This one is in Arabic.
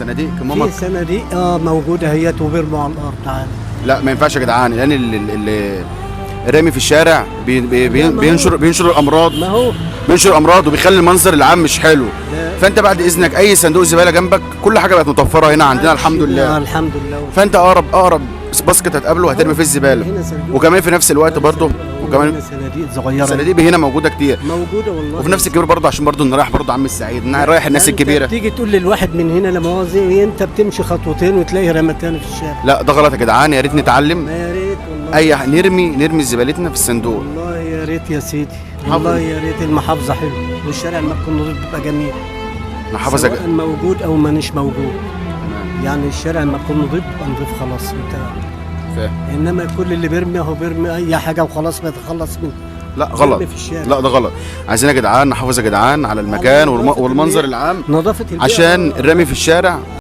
صناديق في كمامك؟ صناديق موجوده هي وبيرموا على الارض عادي. لا ما ينفعش يا جدعان، لان اللي رامي في الشارع بينشر الامراض. ما هو بينشر امراض وبيخلي المنظر العام مش حلو. لا. فانت بعد اذنك اي صندوق زباله جنبك، كل حاجه بقت متوفره هنا عندنا الحمد لله. الحمد لله. فانت اقرب باسكت هتقابله هترمي فيه الزباله. هنا صندوق. وكمان في نفس الوقت برضه وكمان صناديق صغيره. الصناديق هنا موجوده كتير. موجوده والله. وفي نفس الكبير برضه، عشان برضه رايح برضه عم السعيد، رايح الناس الكبيره. تيجي تقول للواحد من هنا لمؤاخذه انت بتمشي خطوتين وتلاقي رمتان في الشارع. لا ده غلط يا جدعان، يا ريت نتعلم. ما يا ريت والله. نرمي زبالتنا في الصندوق. والله يا ريت يا سيدي، والله يا ريت المحافظه حلوه والشارع لما تكون نضيف بيبقى جميل. محافظه سواء موجود او مانيش موجود. يعني الشارع لما يكون نضيف يبقى نضيف خلاص انت فاهم. انما كل اللي بيرمي هو بيرمي اي حاجه وخلاص بيتخلص منه. لا غلط. في الشارع. لا ده غلط. عايزين يا جدعان نحافظ يا جدعان على المكان والمنظر العام، نظافه البيئة. عشان الرمي في الشارع